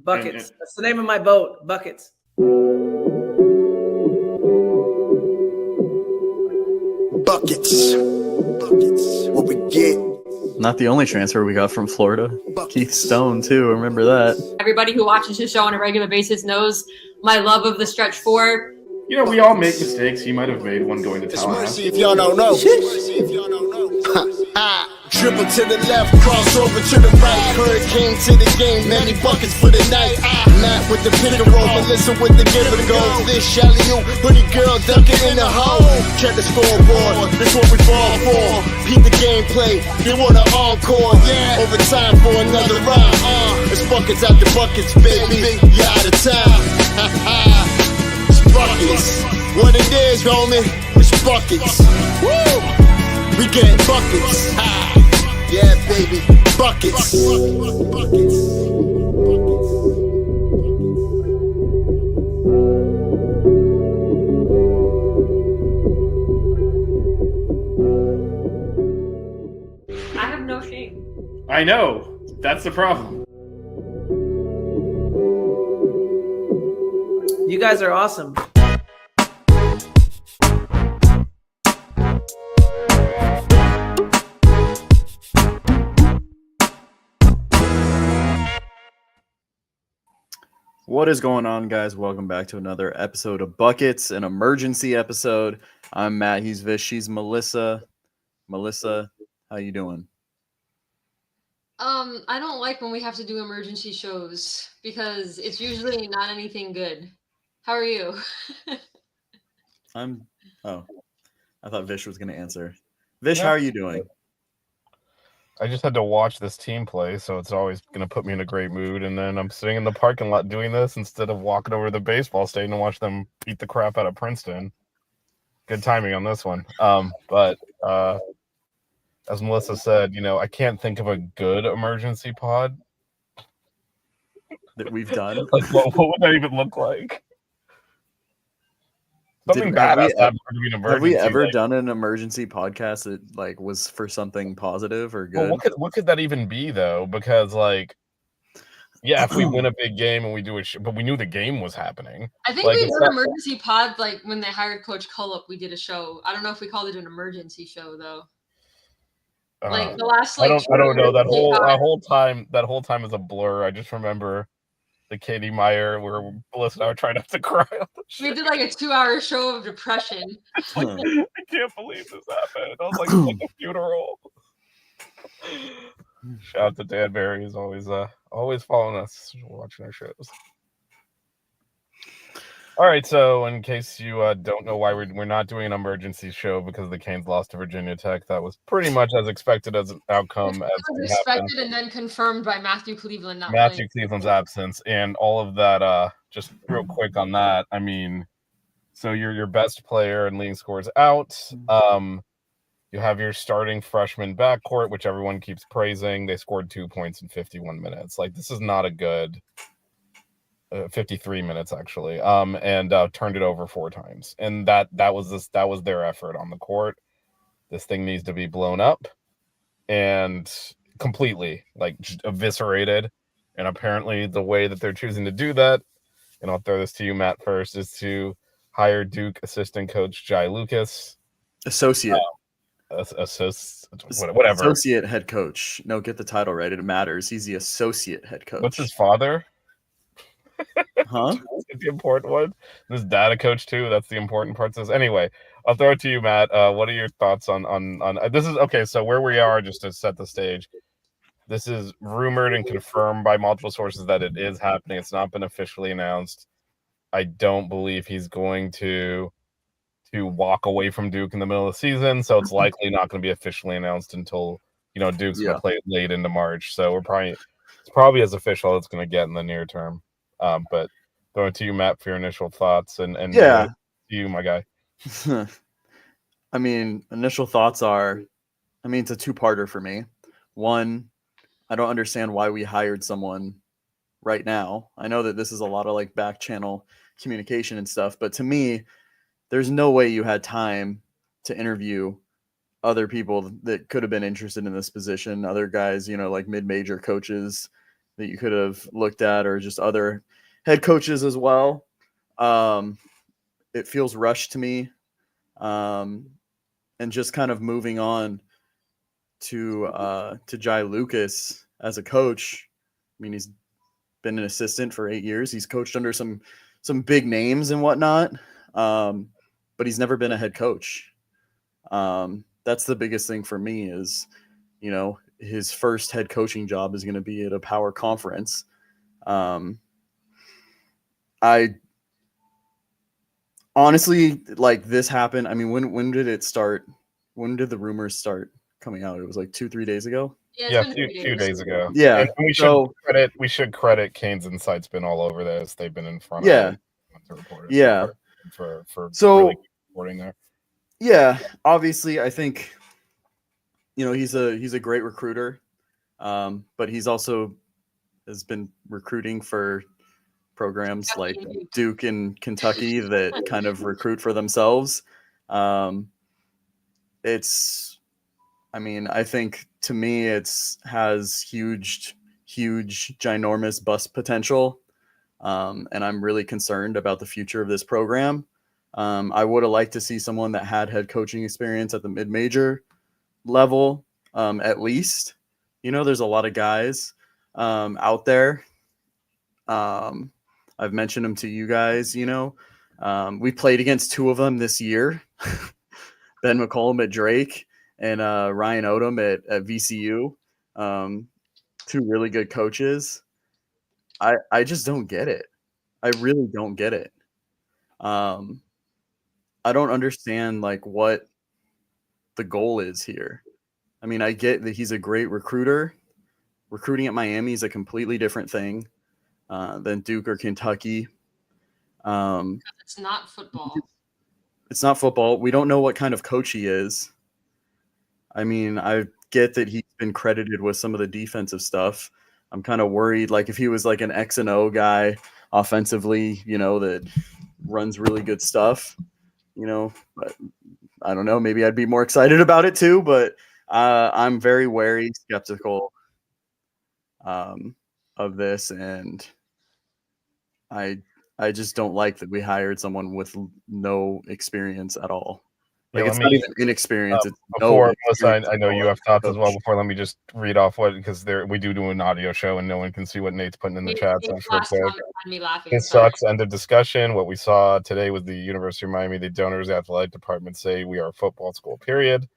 Buckets. That's the name of my boat. Buckets. Buckets. What we get. Not the only transfer we got from Florida. Keith Stone, too. Remember that. Everybody who watches his show on a regular basis knows my love of the stretch four. You know, we all make mistakes. He might have made one going to It's Tallahassee. mercy if y'all don't know. Dribble to the left, cross over to the right. Hurricane to the game, many buckets for the night. Matt with the pick and roll, Melissa with the give and go. This Shally-oo, pretty girl dunking in the hole. Check the scoreboard, this what we fall for. Beat the gameplay, they want an encore. Yeah, overtime for another round. It's buckets out the buckets, baby. You out of time. It's buckets. What it is, homie, it's buckets. Woo! We get buckets. Yeah, baby, buckets. I have no shame. I know. That's the problem. You guys are awesome. What is going on, guys? Welcome back to another episode of Buckets, an emergency episode. I'm Matt. He's Vish. She's Melissa. Melissa, how you doing? I don't like when we have to do emergency shows because it's usually not anything good. How are you? I thought Vish was going to answer. Vish, how are you doing? I just had to watch this team play, so it's always going to put me in a great mood. And then I'm sitting in the parking lot doing this instead of walking over to the baseball stadium to watch them beat the crap out of Princeton. Good timing on this one. But as Melissa said, you know, I can't think of a good emergency pod That we've done. Like, what would that even look like? Something bad has to happen to be an emergency. Have we ever done an emergency podcast that like was for something positive or good? Well, what could that even be though? Because like, yeah, if we win a big game and we do it, but we knew the game was happening. I think we did an emergency pod like when they hired Coach Cullup. We did a show. I don't know if we called it an emergency show though. Like the last like I don't know that whole time is a blur. I just remember the Katie Meyer where Melissa and I were trying not to cry. We did like a 2-hour show of depression. Like, I can't believe this happened. I was like, it's like a funeral. Shout out to Dan Barry. He's always following us, watching our shows. All right, so in case you don't know why we're not doing an emergency show because the Canes lost to Virginia Tech, that was pretty much as expected as an outcome. It was expected and then confirmed by Matthew Cleveland. Cleveland's absence and all of that. Just real quick on that. I mean, so your best player and leading scorers out. You have your starting freshman backcourt, which everyone keeps praising. They scored 2 points in 51 minutes. Like, this is not a good 53 minutes actually. And turned it over 4 times. And that was their effort on the court. This thing needs to be blown up and completely like eviscerated. And apparently the way that they're choosing to do that, and I'll throw this to you, Matt, first, is to hire Duke assistant coach Jai Lucas. Associate. Whatever. Associate head coach. No, get the title right. It matters. He's the associate head coach. What's his father? Huh? That's the important one. This data coach too. That's the important part. Anyway, I'll throw it to you, Matt. What are your thoughts on this? Is okay. So where we are, just to set the stage, this is rumored and confirmed by multiple sources that it is happening. It's not been officially announced. I don't believe he's going to walk away from Duke in the middle of the season, so it's likely not going to be officially announced until Duke's going to play late into March. So it's probably as official as it's going to get in the near term. But throwing it to you, Matt, for your initial thoughts and to you, my guy. I mean, initial thoughts are, it's a two-parter for me. One, I don't understand why we hired someone right now. I know that this is a lot of like back channel communication and stuff, but to me, there's no way you had time to interview other people that could have been interested in this position. Other guys, like mid-major coaches that you could have looked at, or just other head coaches as well. It feels rushed to me. And just kind of moving on to Jai Lucas as a coach. I mean, he's been an assistant for 8 years. He's coached under some big names and whatnot, but he's never been a head coach. That's the biggest thing for me is, you know, his first head coaching job is going to be at a power conference. I honestly, like, this happened. I mean, when did it start? When did the rumors start coming out? It was like 2-3 days ago. Yeah, a few days ago. Yeah. And we should credit Canes Insight's been all over this. They've been in front Yeah. of it to report it. Yeah. For So really good reporting there. Yeah, obviously, I think, you know, he's a great recruiter, but he's also has been recruiting for programs like Duke and Kentucky that kind of recruit for themselves. I mean, I think to me has huge, ginormous bust potential, and I'm really concerned about the future of this program. I would have liked to see someone that had head coaching experience at the mid-major level, at least. You know, there's a lot of guys out there. I've mentioned them to you guys, you know. We played against 2 of them this year, Ben McCollum at Drake and Ryan Odom at VCU. 2 really good coaches. I just don't get it. I really don't get it. I don't understand like what the goal is here. I mean, I get that he's a great recruiter. Recruiting at Miami is a completely different thing than Duke or Kentucky. It's not football. It's not football. We don't know what kind of coach he is. I mean, I get that he's been credited with some of the defensive stuff. I'm kind of worried, like if he was like an X and O guy offensively, you know, that runs really good stuff, you know, but I don't know. Maybe I'd be more excited about it too, but I'm very wary, skeptical of this, and I just don't like that we hired someone with no experience at all. Like, it's not even inexperience. It's before, Melissa, I know you have thoughts as well. Before, let me just read off what, because we do an audio show and no one can see what Nate's putting in the chat. This sucks. End of discussion. What we saw today with the University of Miami, the donors athletic department say we are a football school, period.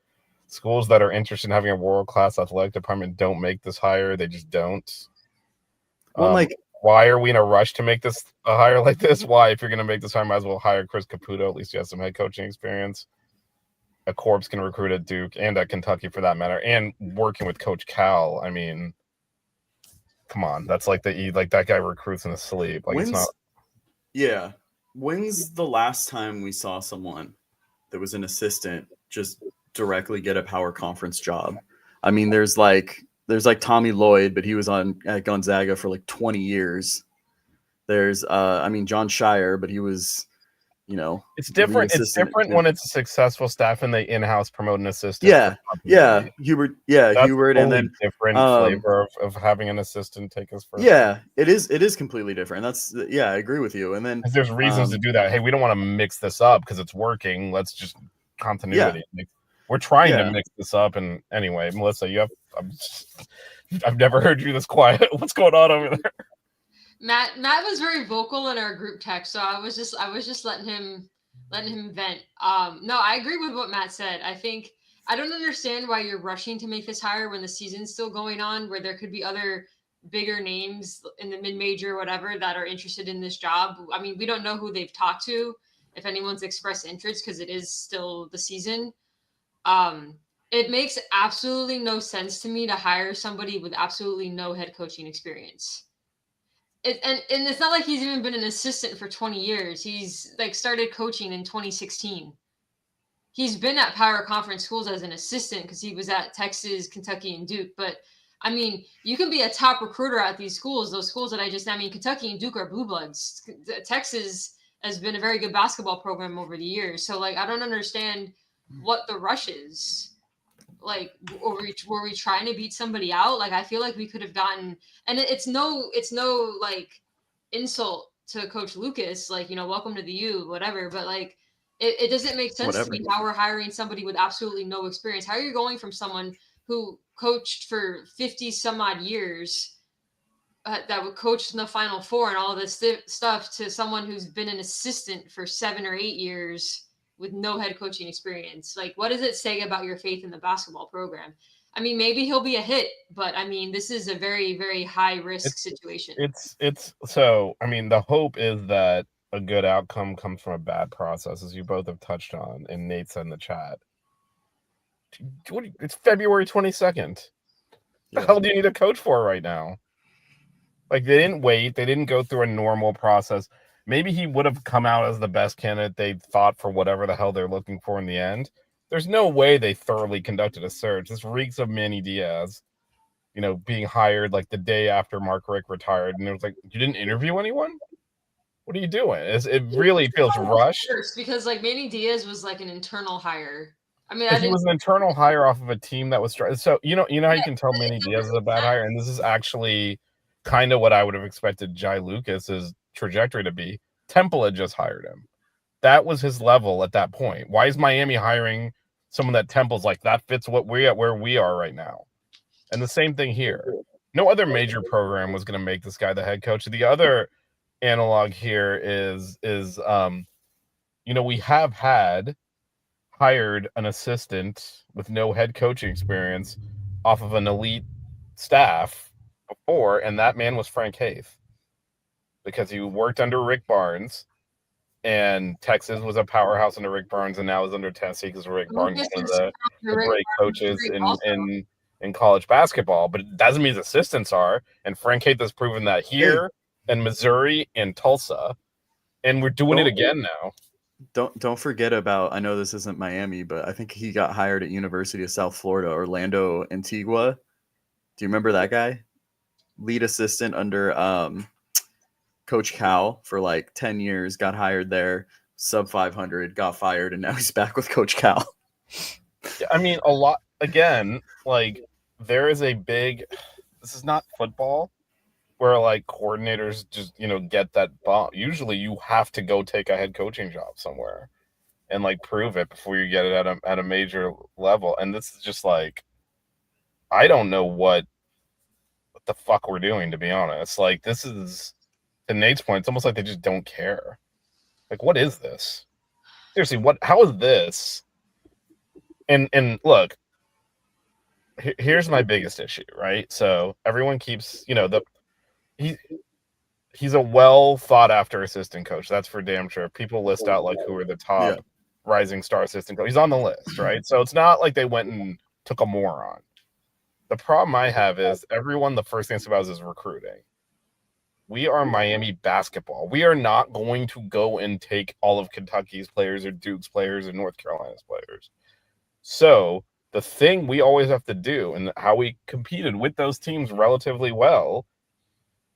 Schools that are interested in having a world-class athletic department don't make this hire. They just don't. Well, why are we in a rush to make this a hire like this? Why, if you're going to make this hire, might as well hire Chris Caputo. At least he has some head coaching experience. A corpse can recruit at Duke and at Kentucky for that matter, and working with Coach Cal. I mean, come on, that's like that guy recruits in his sleep. Like, it's not. Yeah. When's the last time we saw someone that was an assistant just directly get a power conference job? I mean, there's like Tommy Lloyd, but he was at Gonzaga for like 20 years. There's John Shire, but he was, you know, it's different. It's different when it's a successful staff and they in-house promote an assistant. Yeah. Hubert. Yeah. That's Hubert. And then different flavor of having an assistant take us first. Yeah, it is completely different. I agree with you. And then there's reasons to do that. Hey, we don't want to mix this up because it's working. Let's just continuity. Yeah. We're trying to mix this up. And anyway, Melissa, I've never heard you this quiet. What's going on over there? Matt was very vocal in our group text, so I was just letting him vent. No, I agree with what Matt said. I don't understand why you're rushing to make this hire when the season's still going on, where there could be other bigger names in the mid-major or whatever that are interested in this job. I mean, we don't know who they've talked to, if anyone's expressed interest, because it is still the season. It makes absolutely no sense to me to hire somebody with absolutely no head coaching experience. And it's not like he's even been an assistant for 20 years. He's like started coaching in 2016. He's been at power conference schools as an assistant because he was at Texas, Kentucky, and Duke. But I mean, you can be a top recruiter at these schools. Those schools Kentucky and Duke are blue bloods. Texas has been a very good basketball program over the years. So like, I don't understand what the rush is. Like, were we trying to beat somebody out? Like, I feel like we could have gotten, and it's no like insult to Coach Lucas, like, welcome to the U, whatever. But like, it doesn't make sense to me how we're hiring somebody with absolutely no experience. How are you going from someone who coached for 50 some odd years, that would coach in the Final Four and all this stuff, to someone who's been an assistant for 7 or 8 years with no head coaching experience? Like, what does it say about your faith in the basketball program? I mean, maybe he'll be a hit, but I mean, this is a very, very high risk situation. It's so, I mean, the hope is that a good outcome comes from a bad process, as you both have touched on, and Nate said in the chat. It's February 22nd. What the hell do you need a coach for right now? Like, they didn't wait. They didn't go through a normal process. Maybe he would have come out as the best candidate they thought for whatever the hell they're looking for in the end. There's no way they thoroughly conducted a search. This reeks of Manny Diaz, being hired like the day after Mark Richt retired. And it was like, you didn't interview anyone? What are you doing? It really feels rushed. Because like Manny Diaz was like an internal hire. I mean, he was an internal hire off of a team that was so you know how you can tell Manny Diaz is a bad hire, and this is actually kind of what I would have expected Jai Lucas's trajectory to be. Temple had just hired him. That was his level at that point. Why is Miami hiring someone that Temple's like, that fits where we are right now? And the same thing here. No other major program was going to make this guy the head coach. The other analog here is we have hired an assistant with no head coaching experience off of an elite staff before, and that man was Frank Haith, because he worked under Rick Barnes, and Texas was a powerhouse under Rick Barnes, and now is under Tennessee because Rick Barnes is one of the great coaches in college basketball. But it doesn't mean his assistants are, and Frank Haith has proven that here in Missouri and Tulsa, and we're doing it again now. Don't forget about, I know this isn't Miami, but I think he got hired at University of South Florida, Orlando Antigua. Do you remember that guy? Lead assistant under Coach Cal for like 10 years, got hired there, sub 500, got fired, and now he's back with Coach Cal. I mean, a lot, again, like, there is a big, this is not football where like coordinators just, get that bump. Usually you have to go take a head coaching job somewhere and like prove it before you get it at a major level. And this is just like, I don't know what the fuck we're doing, to be honest. Like, this is, to Nate's point, it's almost like they just don't care. Like, what is this? Seriously, how is this? And look, here's my biggest issue, right? So everyone keeps, he's a well thought after assistant coach. That's for damn sure. People list out like who are the top rising star assistant coach. He's on the list, right? So it's not like they went and took a moron. The problem I have is everyone, the first thing about is recruiting. We are Miami basketball. We are not going to go and take all of Kentucky's players or Duke's players or North Carolina's players. So the thing we always have to do, and how we competed with those teams relatively well,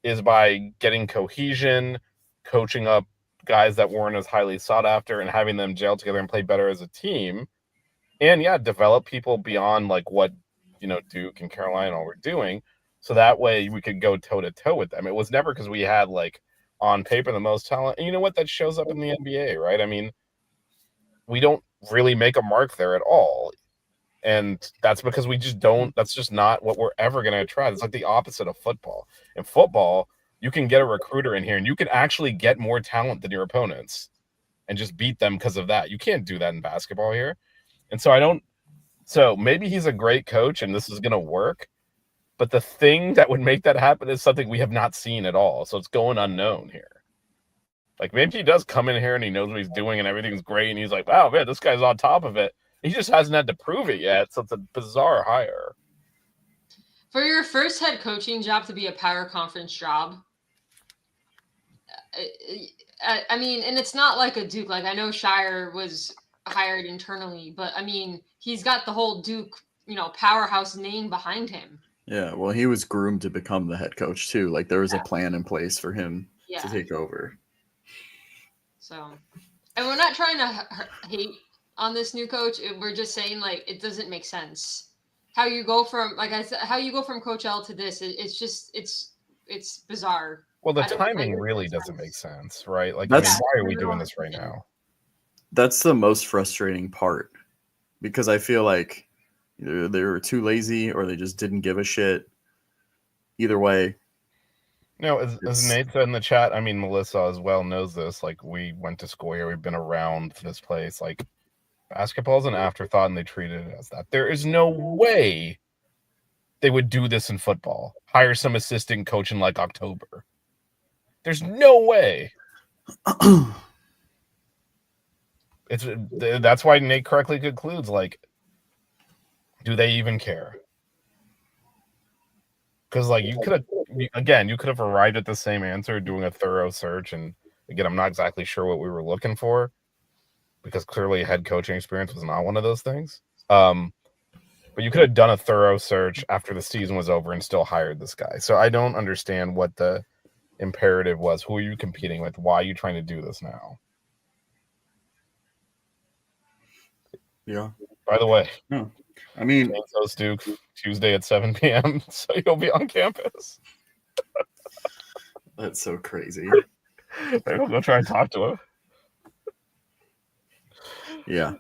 is by getting cohesion, coaching up guys that weren't as highly sought after, and having them gel together and play better as a team. And develop people beyond like what Duke and Carolina all were doing, so that way we could go toe to toe with them. It was never because we had like on paper the most talent. And you know what? That shows up in the NBA, right? I mean, we don't really make a mark there at all. And that's because we just don't, that's just not what we're ever going to try. It's like the opposite of football. In football, you can get a recruiter in here and you can actually get more talent than your opponents and just beat them because of that. You can't do that in basketball here. And so maybe he's a great coach and this is going to work, but the thing that would make that happen is something we have not seen at all. So it's going unknown here. Like, maybe he does come in here and he knows what he's doing and everything's great. And he's like, wow, man, this guy's on top of it. He just hasn't had to prove it yet. So it's a bizarre hire. For your first head coaching job to be a power conference job, I mean, and it's not like a Duke. Like, I know Shire was hired internally, but I mean, he's got the whole Duke, powerhouse name behind him. Yeah, well, he was groomed to become the head coach too. Like, there was a plan in place for him to take over. So, and we're not trying to hate on this new coach. We're just saying, like, it doesn't make sense. how you go from, like I said, how you go from Coach L to this. It's just it's bizarre. Well, the I don't timing think it really makes doesn't sense. make sense, right? Like, That's- why are we doing this right now? That's the most frustrating part because I feel like either they were too lazy or they just didn't give a shit. Either way, As It's- Nate said in the chat, I mean, Melissa as well knows this. Like, we went to school here, we've been around this place. Like, basketball's an afterthought, and they treated it as that. There is no way they would do this in football. Hire some assistant coach in like October. There's no way. That's why Nate correctly concludes, like, do they even care? Because like you could have arrived at the same answer doing a thorough search, and again, I'm not exactly sure what we were looking for because clearly head coaching experience was not one of those things. But you could have done a thorough search after the season was over and still hired this guy. So I don't understand what the imperative was. Who are you competing with? Why are you trying to do this now? yeah. By the way, I mean, James hosts Duke Tuesday at 7 p.m. So you'll be on campus. that's so crazy. Maybe we'll go try and talk to him. Yeah.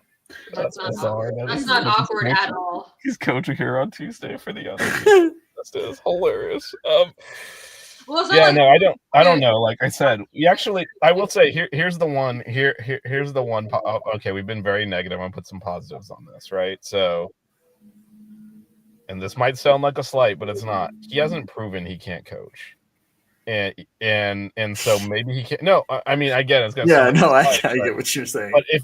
That's not bizarre. awkward. That That's is- not that's awkward just- at all. He's coaching here on Tuesday for the other team. That's hilarious. Well, it's not Yeah, like- no, I don't know. Like I said, I will say here's the one. Here's the one. Okay, we've been very negative. I'm gonna put some positives on this, right? So, and this might sound like a slight, but it's not. He hasn't proven he can't coach, and so maybe he can't. No, I mean I get it. It's gonna Yeah, sound no, I like a slight, get right? what you're saying. But if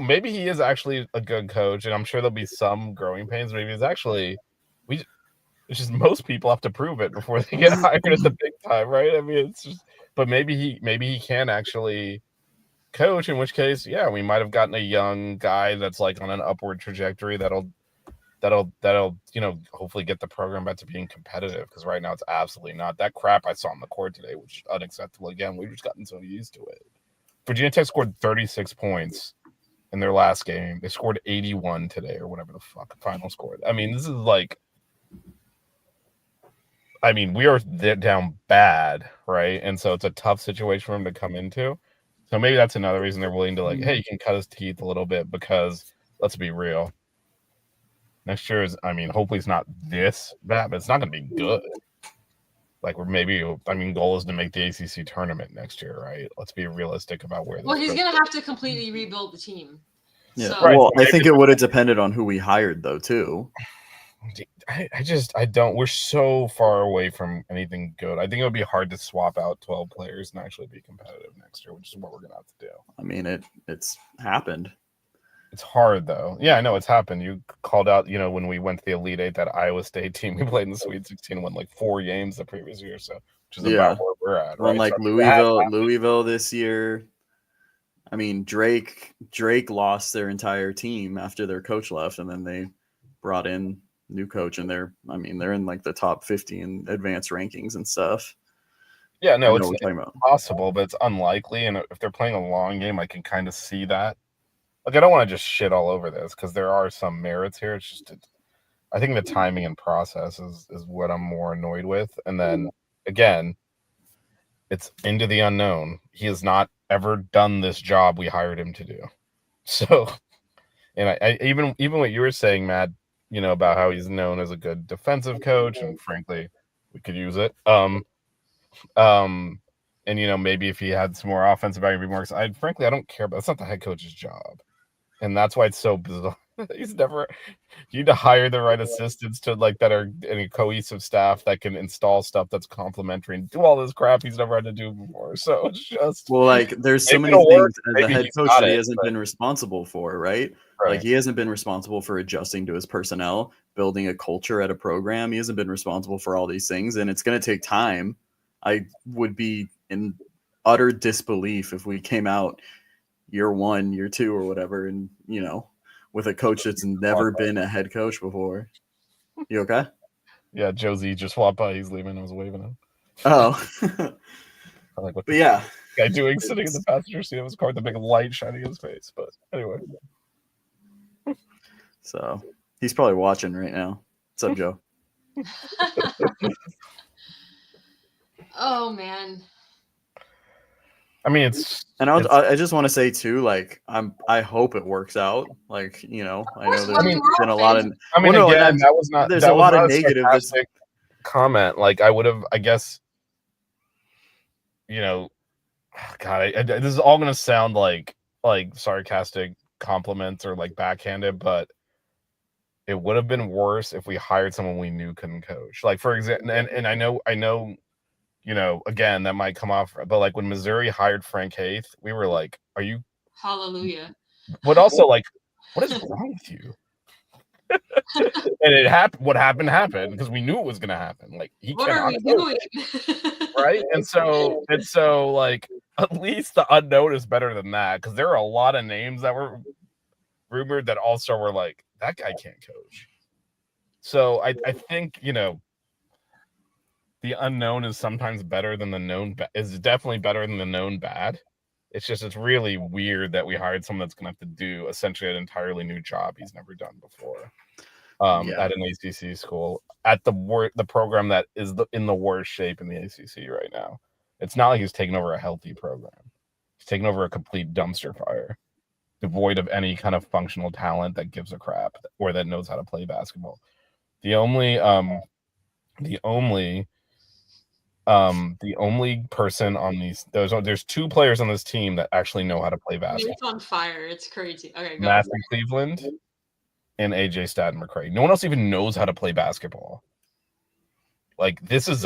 maybe he is actually a good coach, and I'm sure there'll be some growing pains. Maybe it's actually it's just most people have to prove it before they get hired at the big time, right? I mean, it's just. But maybe he can actually coach. In which case, yeah, we might have gotten a young guy that's like on an upward trajectory that'll hopefully get the program back to being competitive. Because right now it's absolutely not. That crap I saw on the court today, which is unacceptable. Again, we've just gotten so used to it. Virginia Tech scored 36 points in their last game. They scored 81 today, or whatever the fuck final score. I mean, this is like. I mean, we are down bad, right? And so it's a tough situation for him to come into. So maybe that's another reason they're willing to like, hey, you can cut his teeth a little bit because let's be real. Next year is, I mean, hopefully it's not this bad, but it's not going to be good. Like goal is to make the ACC tournament next year, right? Let's be realistic about where. Well, he's gonna have to completely rebuild the team. Yeah. So- Right. Well, I think it would have depended on who we hired, though, too. I don't. We're so far away from anything good. I think it would be hard to swap out 12 players and actually be competitive next year, which is what we're gonna have to do. I mean, it's happened. It's hard though. Yeah, I know it's happened. You called out, when we went to the Elite Eight, that Iowa State team we played in the Sweet 16 and won like 4 games the previous year, so which is Yeah. about where we're at. Well, Right? like So, I mean, that happened. Louisville this year. I mean, Drake lost their entire team after their coach left, and then they brought in new coach, and they're in like the top 50 in advanced rankings and stuff. Yeah, I no, know it's what we're talking about. possible, but it's unlikely. And if they're playing a long game, I can kind of see that. Like, I don't want to just shit all over this because there are some merits here. It's just, I think the timing and process is what I'm more annoyed with. And then again, it's into the unknown. He has not ever done this job we hired him to do. So, and I even what you were saying, Matt, about how he's known as a good defensive coach, and frankly, we could use it. And maybe if he had some more offensive value, he'd be more excited. Frankly, I don't care, but that's not the head coach's job, and that's why it's so bizarre. You need to hire the right assistants that are in a cohesive staff that can install stuff that's complementary and do all this crap he's never had to do before. So it's just Like, there's so maybe many it'll work, things as a maybe head he's coach got that he it, hasn't but- been responsible for, right? right. Like, he hasn't been responsible for adjusting to his personnel, building a culture at a program. He hasn't been responsible for all these things, and it's going to take time. I would be in utter disbelief if we came out year 1, year 2, or whatever, and with a coach that's never been a head coach before. You okay? Yeah, Josie just walked by. He's leaving. I was waving him. Oh, I'm like, what but the yeah, guy doing sitting in the passenger seat of his car with a big light shining in his face? But anyway, so he's probably watching right now. What's up, Joe? Oh man. I mean, it's And it's- I just want to say too, like I hope it works out. Like, you know, I know course, there's I mean, we're been a all lot of fans. I mean, well, no, again, and that was not. there's that a was lot of not negative. sarcastic comment. Like I would have, I guess, you know, God, this is all gonna sound like sarcastic compliments or like backhanded, but it would have been worse if we hired someone we knew couldn't coach. Like for example, and I know, you know, again that might come off, but like when Missouri hired Frank Haith, we were like, "Are you?" Hallelujah. But also like, what is wrong with you? And it happened. What happened because we knew it was gonna happen. Like he What are cannot we coach, doing? right? And so like at least the unknown is better than that because there are a lot of names that were rumored that also were like that guy can't coach. So I think, you know, the unknown is sometimes better than the known. Is definitely better than the known bad. It's just it's really weird that we hired someone that's gonna have to do essentially an entirely new job he's never done before. Yeah. At an ACC school at the program that is in the worst shape in the ACC right now. It's not like he's taking over a healthy program. He's taking over a complete dumpster fire, devoid of any kind of functional talent that gives a crap or that knows how to play basketball. The only person on these there's two players on this team that actually know how to play basketball. It's on fire. It's crazy. Okay, go. Matthew Cleveland and AJ Staten McRae. No one else even knows how to play basketball. Like this is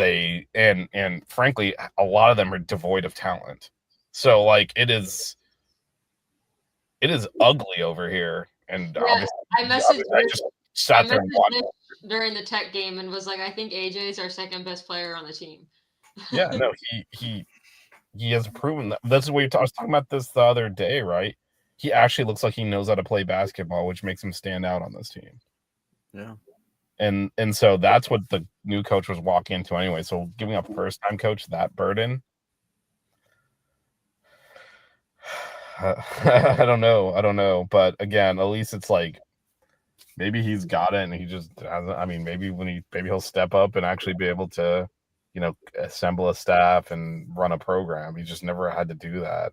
and frankly, a lot of them are devoid of talent. So like it is ugly over here. And Yeah, I messaged I just sat there and watched. Mitch during the Tech game and was like, I think AJ is our second best player on the team. Yeah, no, he has proven that. That's what I was talking about this the other day, right? He actually looks like he knows how to play basketball, which makes him stand out on this team. Yeah. And so that's what the new coach was walking into anyway. So giving up first time coach that burden. I don't know. But again, at least it's like maybe he's got it and he just hasn't. I mean, maybe he'll step up and actually be able to, you know, assemble a staff and run a program. He just never had to do that.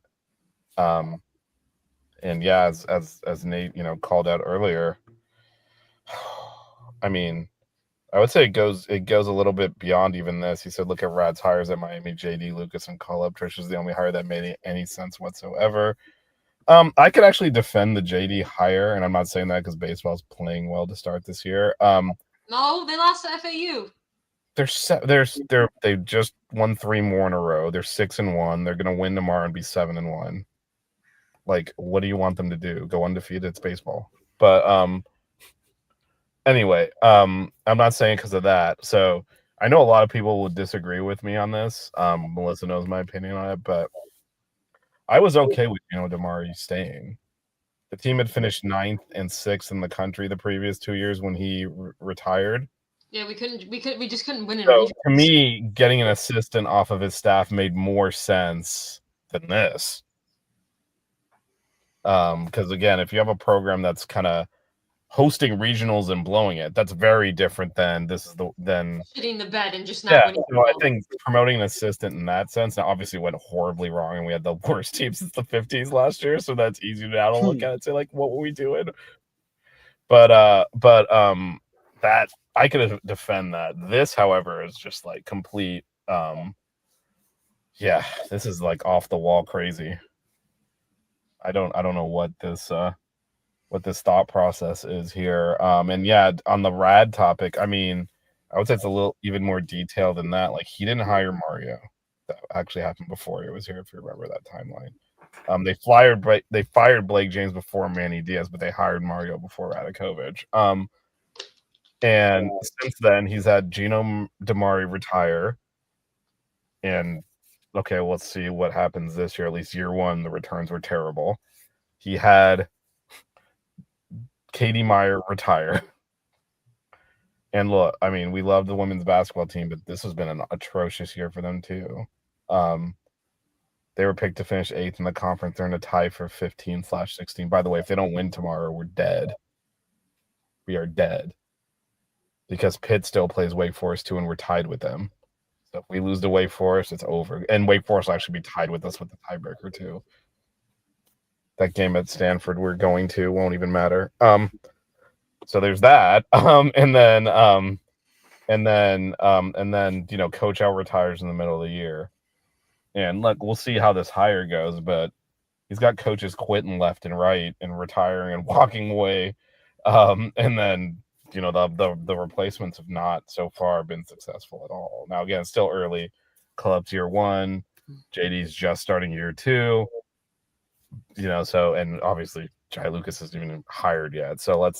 And yeah, as Nate, you know, called out earlier, I mean, I would say it goes a little bit beyond even this. He said, look at Rad's hires at Miami, JD, Lucas, and Caleb. Trish is the only hire that made any sense whatsoever. I could actually defend the JD hire, and I'm not saying that because baseball's playing well to start this year. No, they lost to FAU. They just won 3 more in a row. They're 6-1. They're gonna win tomorrow and be 7-1. Like, what do you want them to do? Go undefeated? It's baseball. But anyway, I'm not saying because of that. So I know a lot of people would disagree with me on this. Melissa knows my opinion on it, but I was okay with Damari staying. The team had finished 9th and 6th in the country the previous 2 years when he retired. Yeah, we just couldn't win in So regions. to me, getting an assistant off of his staff made more sense than this. Because again, if you have a program that's kind of hosting regionals and blowing it, that's very different than Shitting the bed and just not yeah. winning. So I think promoting an assistant in that sense now obviously went horribly wrong, and we had the worst team since the 50s last year. So that's easy now to look at it and say like, what were we doing? But that I could defend that. This, however, is just like complete. Yeah, this is like off the wall crazy. I don't know what this thought process is here. And yeah, on the Rad topic, I mean, I would say it's a little even more detailed than that. Like he didn't hire Mario. That actually happened before he was here, if you remember that timeline. They fired Blake James before Manny Diaz, but they hired Mario before Radakovich. And since then he's had Gino Damari retire. And okay, let's see what happens this year. At least year 1, the returns were terrible. He had Katie Meyer retire. And look, I mean, we love the women's basketball team, but this has been an atrocious year for them too. They were picked to finish 8th in the conference. They're in a tie for 15/16. By the way, if they don't win tomorrow, we're dead. We are dead. because Pitt still plays Wake Forest too, and we're tied with them. So if we lose to Wake Forest, it's over. And Wake Forest will actually be tied with us with the tiebreaker too. That game at Stanford we're going to won't even matter. So there's that. And then Coach L retires in the middle of the year. And look, we'll see how this hire goes, but he's got coaches quitting left and right and retiring and walking away. And then the replacements have not so far been successful at all. Now again, it's still early. Club's year 1, JD's just starting year 2. So and obviously Jai Lucas isn't even hired yet. The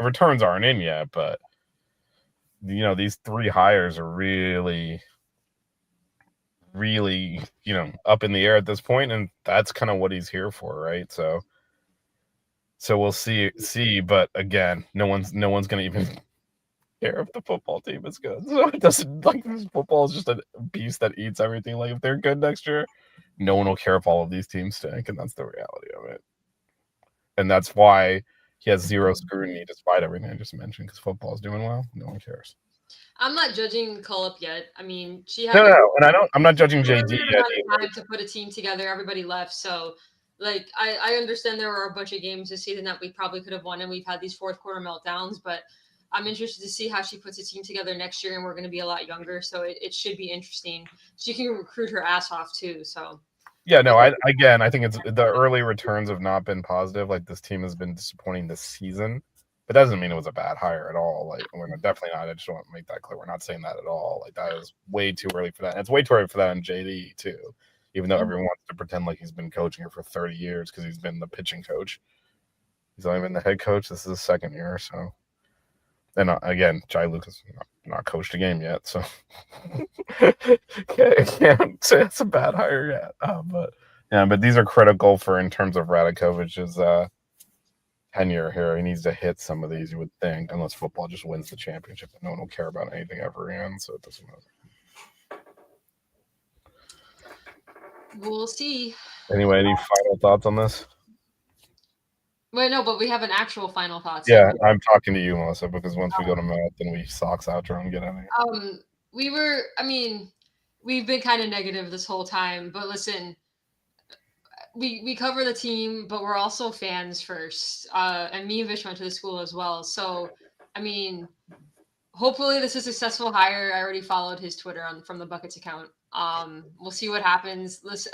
returns aren't in yet, but these 3 hires are really up in the air at this point, and that's kind of what he's here for, right? So we'll see, but again, no one's gonna even care if the football team is good. So it doesn't, like, this football is just a beast that eats everything. Like, if they're good next year, no one will care if all of these teams stink, and that's the reality of it. And that's why he has zero scrutiny despite everything I just mentioned, because football is doing well. No one cares. I'm not judging Cullup yet. I mean, she had no, and I'm not judging JD yet. Time to put a team together. Everybody left, so like I understand there were a bunch of games this season that we probably could have won, and we've had these fourth quarter meltdowns. But I'm interested to see how she puts a team together next year, and we're going to be a lot younger, so it should be interesting. She can recruit her ass off too. So yeah, no, I think it's the early returns have not been positive. Like, this team has been disappointing this season. But that doesn't mean it was a bad hire at all. Like, we're definitely not. I just want to make that clear. We're not saying that at all. Like, that is way too early for that. And it's way too early for that in JD too. Even though everyone wants to pretend like he's been coaching her for 30 years because he's been the pitching coach. He's only been the head coach. This is his second year. So, and again, Jai Lucas not coached a game yet. So, can't say it's a bad hire yet. But these are critical for in terms of Radakovic's tenure here. He needs to hit some of these, you would think, unless football just wins the championship. No one will care about anything ever again, so it doesn't matter. we'll see. Anyway, any final thoughts on this? Wait, no, but we have an actual final thought. Yeah, I'm talking to you, Melissa, because once we go to Matt, then we socks outro and get out of here. We've been kind of negative this whole time, but listen, we cover the team, but we're also fans first. And me and Vish went to the school as well. So, hopefully this is a successful hire. I already followed his Twitter from the Buckets account. We'll see what happens. Listen,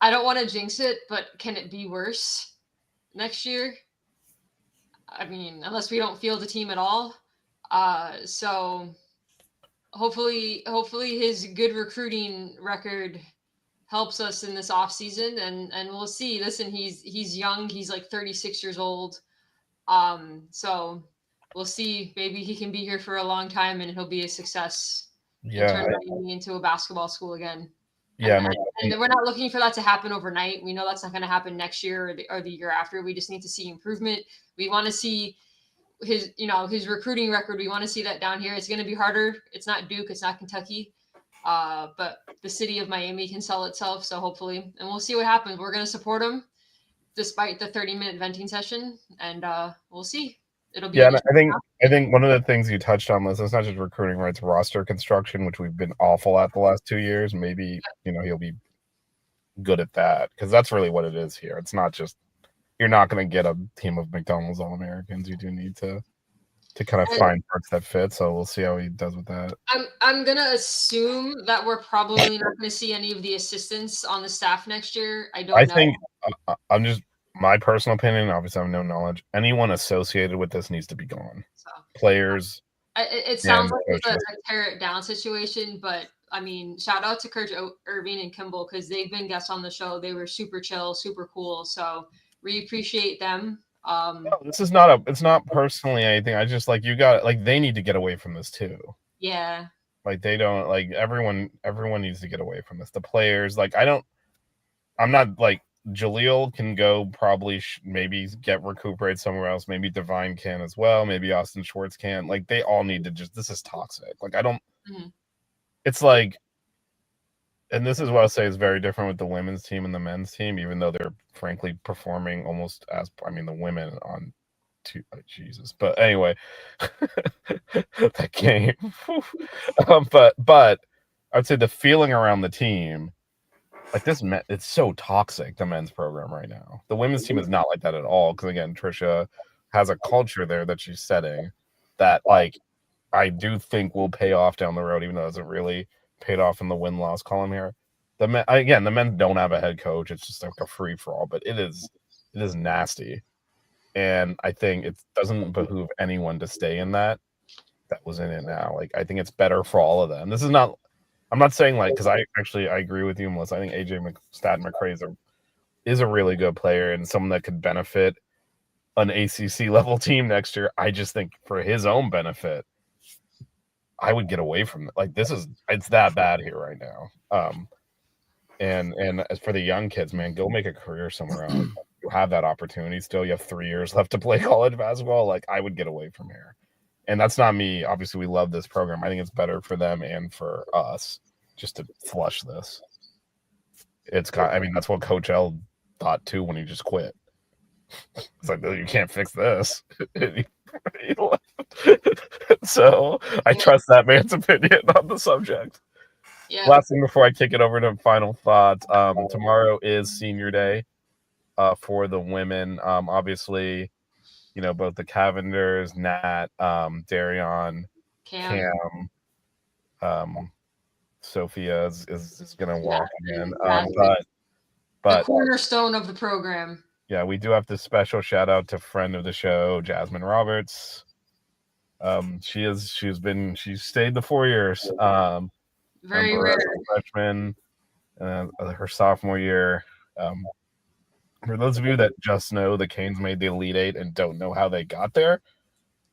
I don't want to jinx it, but can it be worse next year? Unless we don't field the team at all. So hopefully his good recruiting record helps us in this off season, and we'll see. Listen, he's young. He's like 36 years old. So we'll see. Maybe he can be here for a long time, and he'll be a success. Yeah, turn Miami into a basketball school again. Yeah, and we're not looking for that to happen overnight. We know that's not going to happen next year or the year after. We just need to see improvement. We want to see his recruiting record. We want to see that down here. It's going to be harder. It's not Duke. It's not Kentucky. But the city of Miami can sell itself. So hopefully, and we'll see what happens. We're going to support him despite the 30-minute venting session, and we'll see. It'll be. Yeah, I think one of the things you touched on, Liz, it's not just recruiting, right? It's roster construction, which we've been awful at the last 2 years. Maybe he'll be good at that, because that's really what it is here. It's not just, you're not going to get a team of McDonald's All-Americans. You do need to kind of find parts that fit. So we'll see how he does with that. I'm gonna assume that we're probably not going to see any of the assistants on the staff next year. I think I'm just. My personal opinion, obviously I have no knowledge, anyone associated with this needs to be gone. So, players. It sounds like it's a tear it down situation, but shout out to Coach Irving and Kimball, because they've been guests on the show. They were super chill, super cool. So we appreciate them. No, this is it's not personally anything. I just they need to get away from this too. Yeah. They don't everyone needs to get away from this. The players, I'm not Jaleel can go probably maybe get recuperated somewhere else. Maybe Divine can as well. Maybe Austin Schwartz can. They all need to this is toxic. It's and this is what I'll say is very different with the women's team and the men's team, even though they're frankly performing almost as, the women on Jesus. But anyway, that game. But I'd say the feeling around the team, like this, it's so toxic. The men's program right now. The women's team is not like that at all. Because again, Trisha has a culture there that she's setting that, like, I do think will pay off down the road, even though it hasn't really paid off in the win-loss column here. The men don't have a head coach. It's just like a free-for-all, but it is nasty. And I think it doesn't behoove anyone to stay in that was in it now. Like, I think it's better for all of them. This is not, I'm not saying like, because I agree with you, Melissa. I think AJ McCray is a really good player and someone that could benefit an ACC level team next year. I just think for his own benefit, I would get away from it. Like, it's that bad here right now. And as for the young kids, man, go make a career somewhere else. You have that opportunity still. You have 3 years left to play college basketball. Like, I would get away from here. And that's not me. Obviously, we love this program. I think it's better for them and for us just to flush this. That's what Coach L thought too when he just quit. It's like, you can't fix this. So I trust that man's opinion on the subject. Yeah. Last thing before I kick it over to final thoughts. Tomorrow is senior day for the women. Obviously, both the Cavenders, Nat, Darion, Cam, Sophia is going to walk again. But the cornerstone of the program. Yeah, we do have to special shout out to friend of the show, Jasmine Roberts. She stayed the 4 years. Very rare. Freshman, her sophomore year. For those of you that just know the Canes made the Elite Eight and don't know how they got there,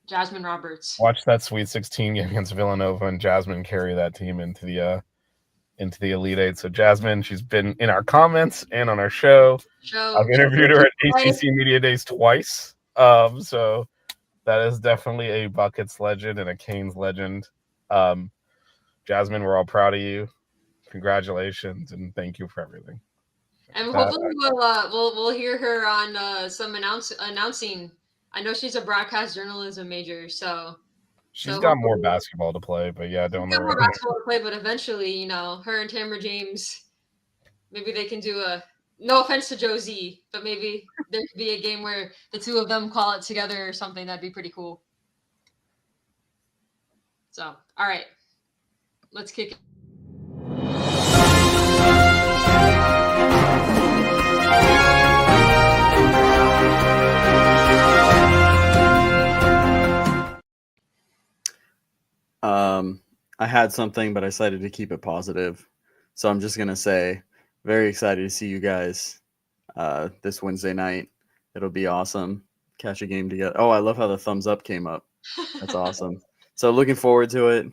Jasmine Roberts. Watch that Sweet 16 game against Villanova and Jasmine carry that team into the Elite Eight. So Jasmine, she's been in our comments and on our show. I've interviewed her at ACC Media Days twice. So that is definitely a Buckets legend and a Canes legend. Jasmine, we're all proud of you. Congratulations and thank you for everything. And hopefully we'll hear her on some announcing. I know she's a broadcast journalism major, so she's got more basketball to play. But yeah, don't know. More basketball to play, but eventually, her and Tamara James, maybe they can do a. No offense to Josie, but maybe there could be a game where the two of them call it together or something. That'd be pretty cool. So, all right, let's kick it. I had something, but I decided to keep it positive. So I'm just going to say, very excited to see you guys this Wednesday night. It'll be awesome. Catch a game together. Oh, I love how the thumbs up came up. That's awesome. So looking forward to it.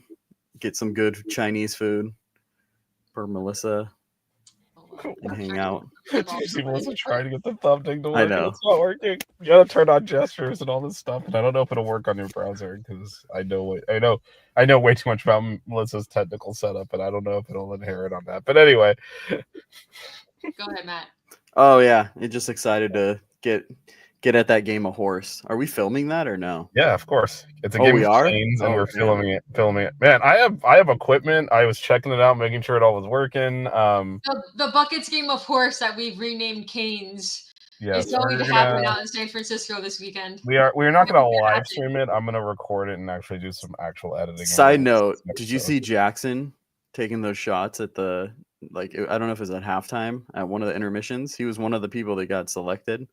Get some good Chinese food for Melissa and hang out. You see Melissa trying to get the thumb thing to work. I know. It's not working. You gotta turn on gestures and all this stuff. And I don't know if it'll work on your browser because I know way too much about Melissa's technical setup, and I don't know if it'll inherit on that. But anyway. Go ahead, Matt. Oh yeah. I'm just excited to get at that game of horse. Are we filming that or no? Yeah, of course. It's a game we of are? Canes, and we're man. filming it. Man, I have equipment. I was checking it out, making sure it all was working. The Buckets game of horse that we've renamed Canes is going to happen out in San Francisco this weekend. We're not going to live stream it. I'm going to record it and actually do some actual editing. Side note, did you see Jackson taking those shots at the I don't know if it was at halftime at one of the intermissions? He was one of the people that got selected.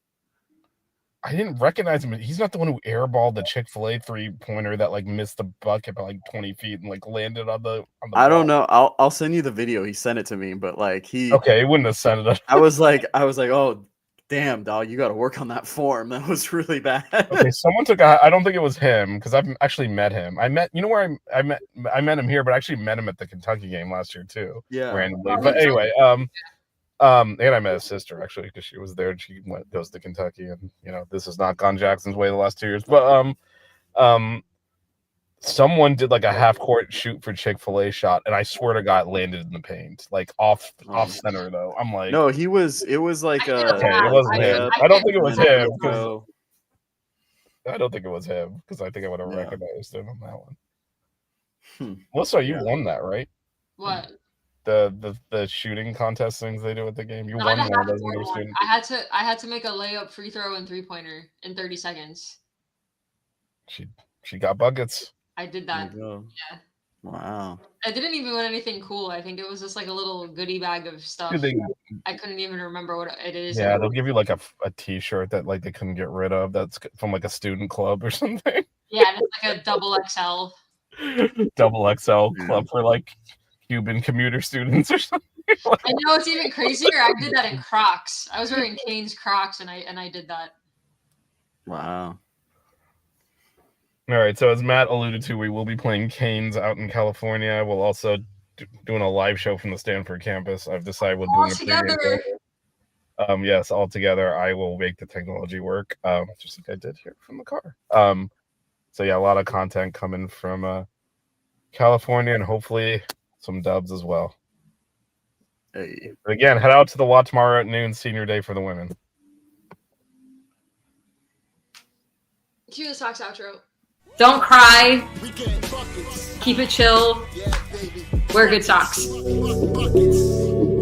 I didn't recognize him. He's not the one who airballed the Chick-fil-A 3-pointer that missed the bucket by 20 feet and landed on the I don't know. I'll send you the video. He sent it to me, but he wouldn't have sent it. I was like, oh damn, dog, you got to work on that form. That was really bad. Okay, someone took I don't think it was him because I've actually met him. I met where I met him here, but I actually met him at the Kentucky game last year too. Yeah. Randomly. But anyway, and I met his sister actually because she was there and she goes to Kentucky, and this has not gone Jackson's way the last 2 years. But someone did a half court shoot for Chick-fil-A shot, and I swear to God, landed in the paint, off center though. I'm like, no, it was like okay, it wasn't him. I don't think it was him. I don't think it was him because I think I would have Yeah. recognized him on that one. Hmm. Melissa, you Yeah. won that, right? What? The shooting contest things they do at the game. You No, won I one had of those to when you were win one. student. I had to make a layup, free throw, and 3-pointer in 30 seconds. She got buckets. I did There that. you go. Yeah. Wow. I didn't even win anything cool. I think it was just like a little goodie bag of stuff. Dude, they- I couldn't even remember what it is. yeah, they'll give you like a T-shirt that like they couldn't get rid of. That's from like a student club or something. Yeah, and it's like a double XL. Double XL Yeah. club for like Cuban commuter students or something. I know it's even crazier. I did that in Crocs. I was wearing Cane's Crocs, and I did that. Wow. All right, so as Matt alluded to, we will be playing Canes out in California. We'll also doing a live show from the Stanford campus. I've decided we'll All do together. yes, all together. I will make the technology work, just like I did here from the car. So yeah, a lot of content coming from California, and hopefully some dubs as well. Hey. But again, head out to the Wa tomorrow at noon, senior day for the women. Cue the socks outro. Don't cry. We get buckets. Keep it chill. Yeah, baby. Wear good socks. Buckets.